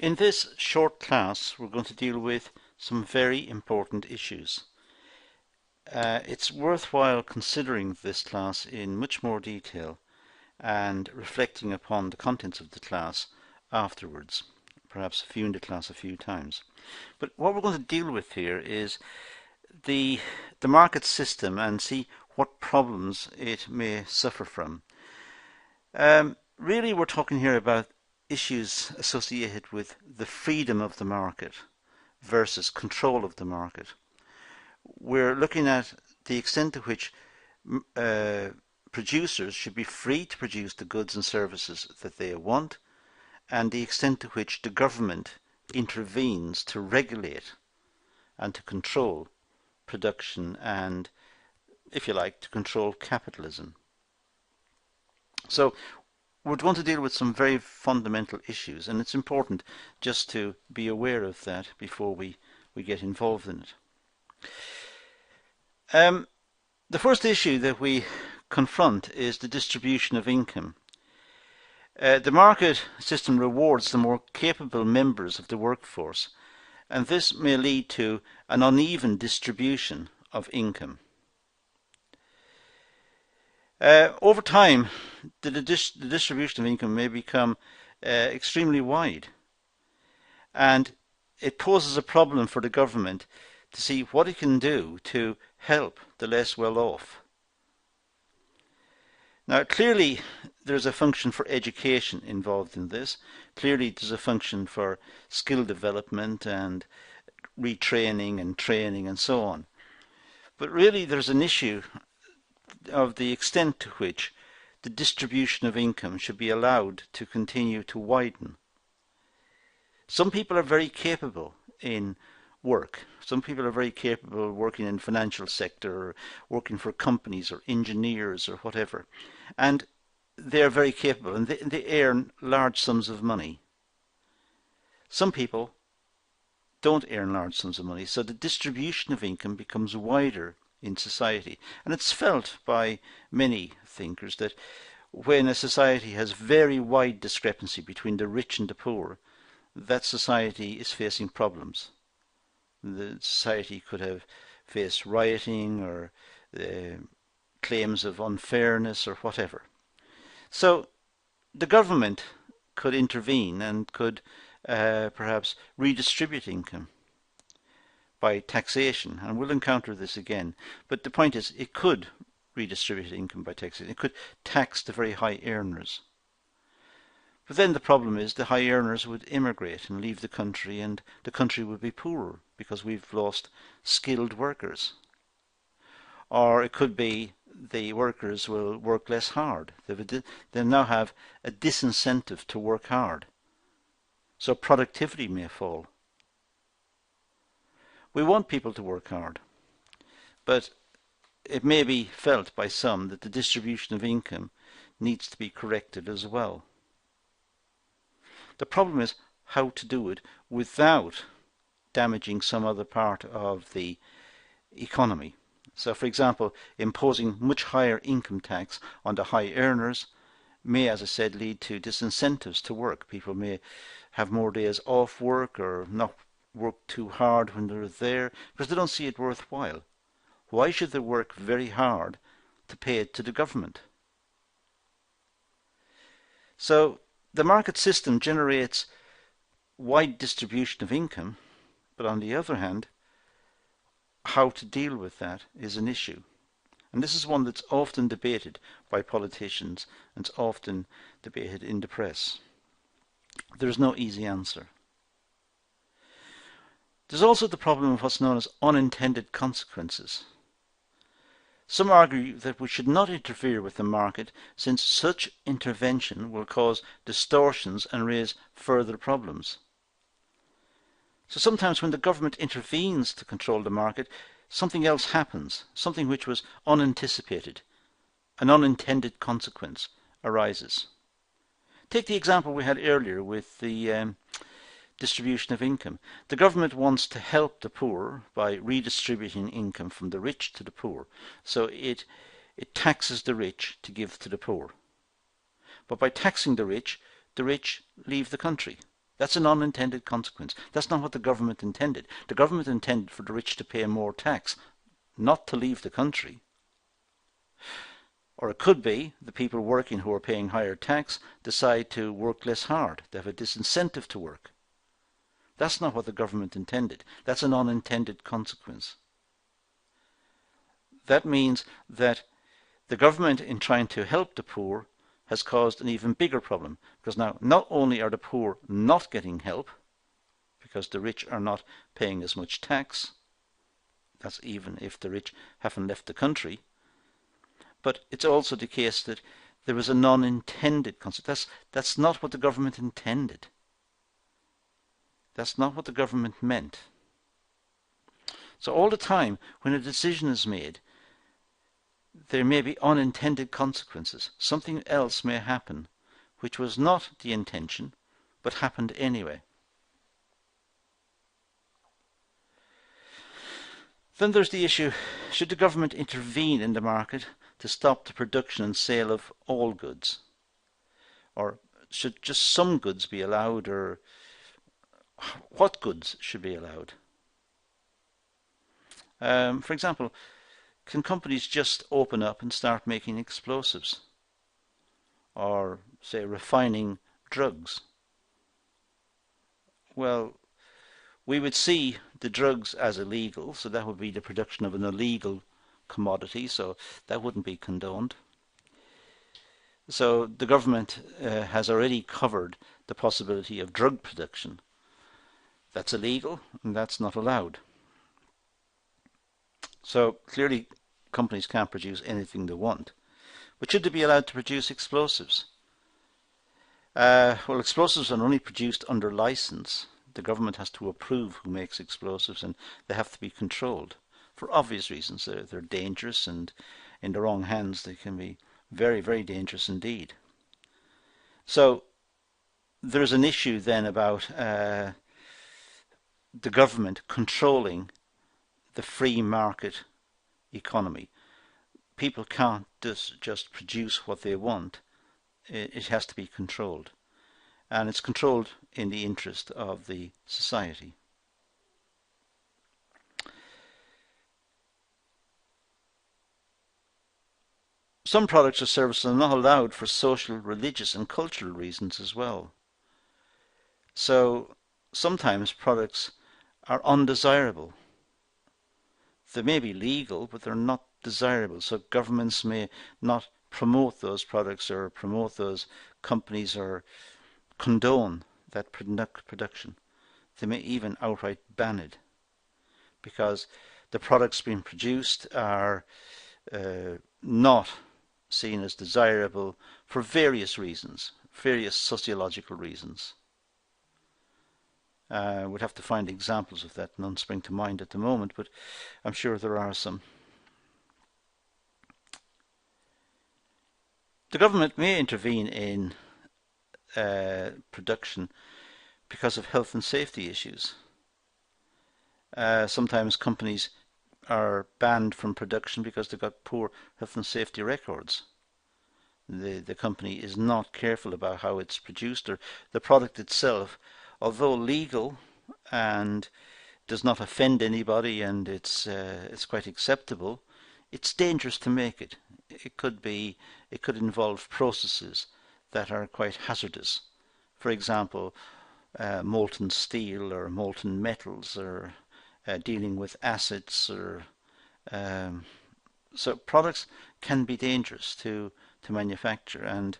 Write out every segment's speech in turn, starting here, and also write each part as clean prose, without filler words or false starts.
In this short class, we're going to deal with some very important issues. It's worthwhile considering this class in much more detail and reflecting upon the contents of the class afterwards, perhaps viewing the class a few times. But what we're going to deal with here is the market system and see what problems it may suffer from. Really, we're talking here about issues associated with the freedom of the market versus control of the market. We're looking at the extent to which producers should be free to produce the goods and services that they want, and the extent to which the government intervenes to regulate and to control production and, if you like, to control capitalism. So we're going to deal with some very fundamental issues, and it's important just to be aware of that before we get involved in it. The first issue that we confront is the distribution of income. The market system rewards the more capable members of the workforce, and this may lead to an uneven distribution of income. Over time, the distribution of income may become extremely wide, and it poses a problem for the government to see what it can do to help the less well off. Now, clearly, there's a function for education involved in this. Clearly, there's a function for skill development and retraining and training and so on. But really, there's an issue of the extent to which the distribution of income should be allowed to continue to widen. Some people are very capable in work. Some people are very capable of working in the financial sector or working for companies or engineers or whatever. And they are very capable and they earn large sums of money. Some people don't earn large sums of money, so the distribution of income becomes wider in society. And it's felt by many thinkers that when a society has very wide discrepancy between the rich and the poor, that society is facing problems. The society could have faced rioting or claims of unfairness or whatever. So the government could intervene and could perhaps redistribute income by taxation, and we'll encounter this again. But the point is, it could redistribute income by taxation. It could tax the very high earners. But then the problem is the high earners would immigrate and leave the country, and the country would be poorer because we've lost skilled workers. Or it could be the workers will work less hard. They now have a disincentive to work hard. So productivity may fall. We want people to work hard, but it may be felt by some that the distribution of income needs to be corrected as well. The problem is how to do it without damaging some other part of the economy. So, for example, imposing much higher income tax on the high earners may, as I said, lead to disincentives to work. People may have more days off work or not work too hard when they're there because they don't see it worthwhile. Why should they work very hard to pay it to the government? So the market system generates wide distribution of income, but on the other hand, how to deal with that is an issue. And this is one that's often debated by politicians and it's often debated in the press. There's no easy answer. There's also the problem of what's known as unintended consequences. Some argue that we should not interfere with the market since such intervention will cause distortions and raise further problems. So sometimes when the government intervenes to control the market, something else happens, something which was unanticipated. An unintended consequence arises. Take the example we had earlier with the distribution of income. The government wants to help the poor by redistributing income from the rich to the poor. So it taxes the rich to give to the poor. But by taxing the rich leave the country. That's an unintended consequence. That's not what the government intended. The government intended for the rich to pay more tax, not to leave the country. Or it could be the people working who are paying higher tax decide to work less hard. They have a disincentive to work. That's not what the government intended. That's an unintended consequence. That means that the government, in trying to help the poor, has caused an even bigger problem. Because now, not only are the poor not getting help, because the rich are not paying as much tax, that's even if the rich haven't left the country, but it's also the case that there was a non-intended consequence. That's not what the government intended. That's not what the government meant. So all the time, when a decision is made, there may be unintended consequences. Something else may happen, which was not the intention, but happened anyway. Then there's the issue, should the government intervene in the market to stop the production and sale of all goods? Or should just some goods be allowed, or what goods should be allowed? For example, can companies just open up and start making explosives? Or, say, refining drugs? Well, we would see the drugs as illegal, so that would be the production of an illegal commodity, so that wouldn't be condoned. So the government has already covered the possibility of drug production. That's illegal and that's not allowed. So clearly companies can't produce anything they want. But should they be allowed to produce explosives? Well, explosives are only produced under license. The government has to approve who makes explosives, and they have to be controlled for obvious reasons. They're dangerous, and in the wrong hands they can be very, very dangerous indeed. So there's an issue then about the government controlling the free market economy. People can't just produce what they want. It has to be controlled. And it's controlled in the interest of the society. Some products or services are not allowed for social, religious and cultural reasons as well. So sometimes products are undesirable. They may be legal, but they're not desirable. So governments may not promote those products or promote those companies or condone that production. They may even outright ban it because the products being produced are not seen as desirable for various reasons, various sociological reasons. We'd have to find examples of that. None spring to mind at the moment, but I'm sure there are some. The government may intervene in production because of health and safety issues. Sometimes companies are banned from production because they've got poor health and safety records. The company is not careful about how it's produced, or the product itself, although legal and does not offend anybody and it's quite acceptable, it's dangerous to make it. It could involve processes that are quite hazardous. For example, molten steel or molten metals, or dealing with acids, or so products can be dangerous to manufacture, and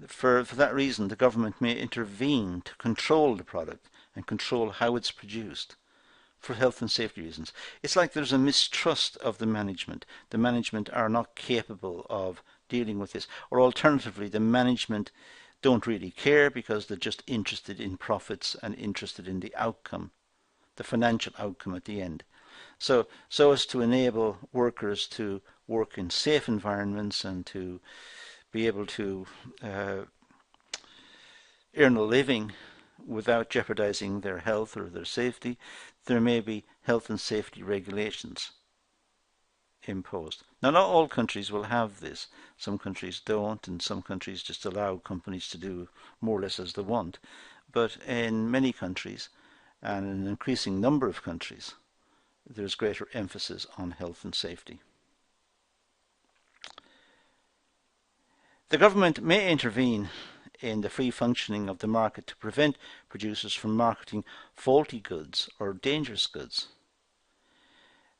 for that reason the government may intervene to control the product and control how it's produced for health and safety reasons. It's like there's a mistrust of the management. The management are not capable of dealing with this, or alternatively the management don't really care because they're just interested in profits and interested in the outcome, the financial outcome at the end. So as to enable workers to work in safe environments and to be able to earn a living without jeopardizing their health or their safety, there may be health and safety regulations imposed. Now, not all countries will have this. Some countries don't, and some countries just allow companies to do more or less as they want. but in many countries, and in an increasing number of countries, there's greater emphasis on health and safety. The government may intervene in the free functioning of the market to prevent producers from marketing faulty goods or dangerous goods.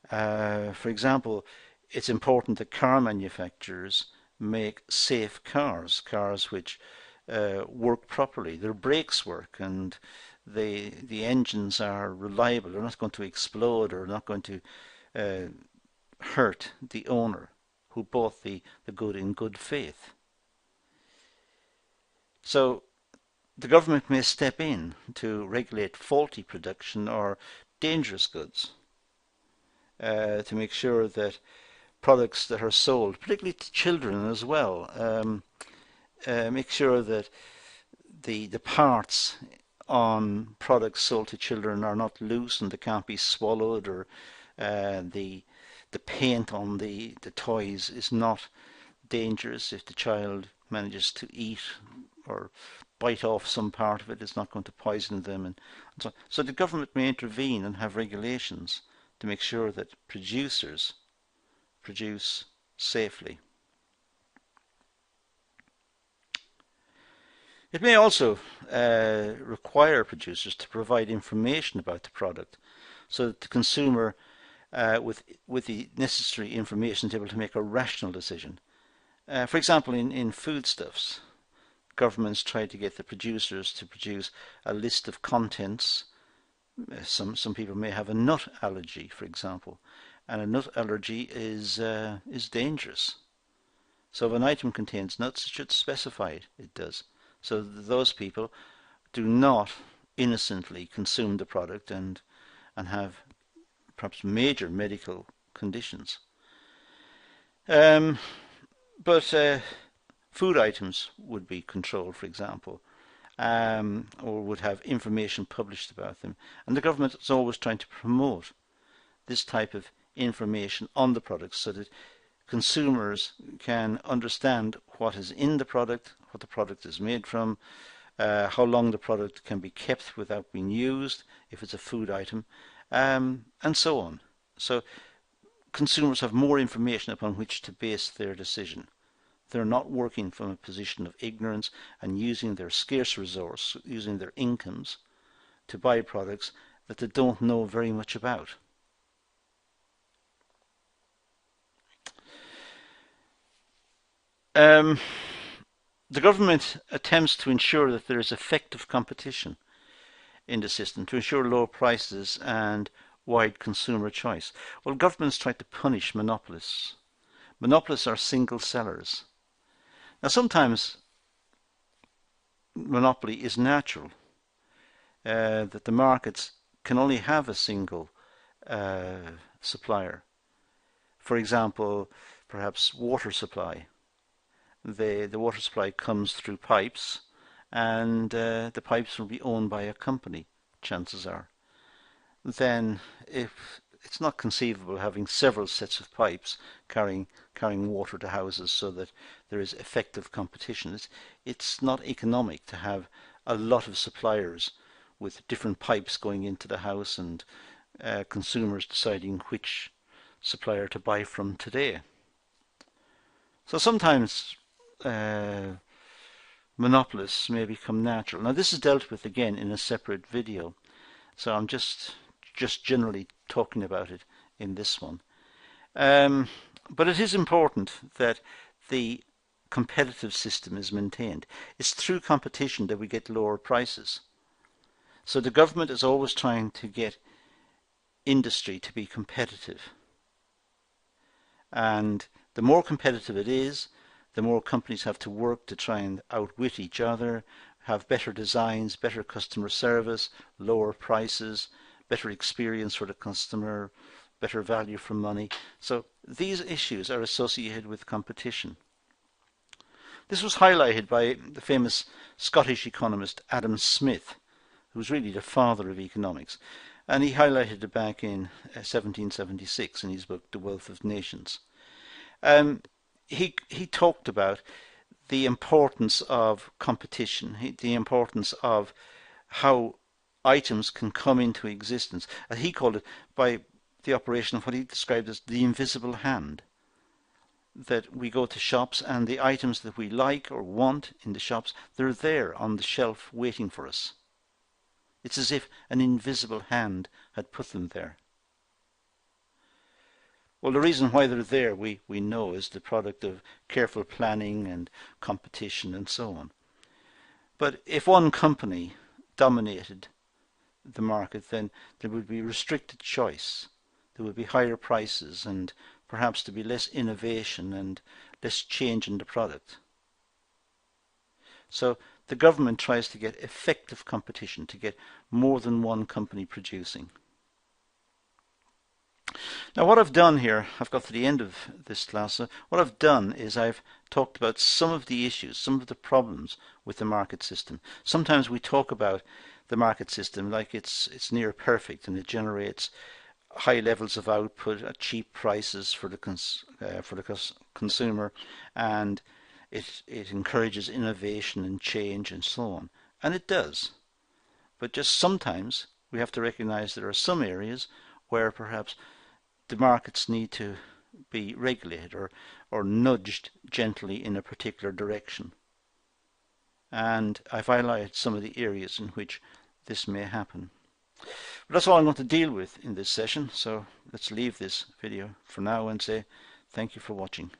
For example, it's important that car manufacturers make safe cars which work properly. Their brakes work and the engines are reliable. They're not going to explode or not going to hurt the owner who bought the good in good faith. So the government may step in to regulate faulty production or dangerous goods to make sure that products that are sold, particularly to children as well, make sure that the parts on products sold to children are not loose and they can't be swallowed, or the paint on the toys is not dangerous. If the child manages to eat or bite off some part of it, it's not going to poison them, and so on. So the government may intervene and have regulations to make sure that producers produce safely. It may also require producers to provide information about the product so that the consumer with the necessary information is able to make a rational decision. For example, in foodstuffs, governments try to get the producers to produce a list of contents. Some people may have a nut allergy, for example, and a nut allergy is dangerous. So if an item contains nuts, it should specify it does, so that those people do not innocently consume the product and have perhaps major medical conditions. But food items would be controlled, for example, or would have information published about them. And the government is always trying to promote this type of information on the products so that consumers can understand what is in the product, what the product is made from, how long the product can be kept without being used if it's a food item, and so on. So consumers have more information upon which to base their decision. They're not working from a position of ignorance and using their scarce resource, using their incomes to buy products that they don't know very much about. The government attempts to ensure that there is effective competition in the system, to ensure low prices and wide consumer choice. Well, governments try to punish monopolists. Monopolists are single sellers. Now, sometimes monopoly is natural, that the markets can only have a single supplier. For example, perhaps water supply. The water supply comes through pipes, and the pipes will be owned by a company, chances are. Then if it's not conceivable having several sets of pipes carrying water to houses so that there is effective competition. It's not economic to have a lot of suppliers with different pipes going into the house and consumers deciding which supplier to buy from today. So sometimes monopolists may become natural. Now this is dealt with again in a separate video, so I'm just generally talking about it in this one. But it is important that the competitive system is maintained. It's through competition that we get lower prices. So the government is always trying to get industry to be competitive. And the more competitive it is, the more companies have to work to try and outwit each other, have better designs, better customer service, lower prices, better experience for the customer, better value for money. So these issues are associated with competition. This was highlighted by the famous Scottish economist Adam Smith, who was really the father of economics. And he highlighted it back in 1776 in his book, The Wealth of Nations. He talked about the importance of competition, the importance of how items can come into existence. He called it by the operation of what he described as the invisible hand. That we go to shops and the items that we like or want in the shops, they're there on the shelf waiting for us. It's as if an invisible hand had put them there. Well, the reason why they're there, we know, is the product of careful planning and competition and so on. But if one company dominated the market, then there would be restricted choice. There would be higher prices and perhaps to be less innovation and less change in the product. So the government tries to get effective competition, to get more than one company producing. Now what I've done here, I've got to the end of this class, so what I've done is I've talked about some of the issues, some of the problems with the market system. Sometimes we talk about the market system like it's near perfect and it generates high levels of output at cheap prices for the consumer, and it encourages innovation and change and so on. And it does. But just sometimes we have to recognize there are some areas where perhaps the markets need to be regulated or nudged gently in a particular direction. And I've highlighted some of the areas in which this may happen. But that's all I'm going to deal with in this session, so let's leave this video for now and say thank you for watching.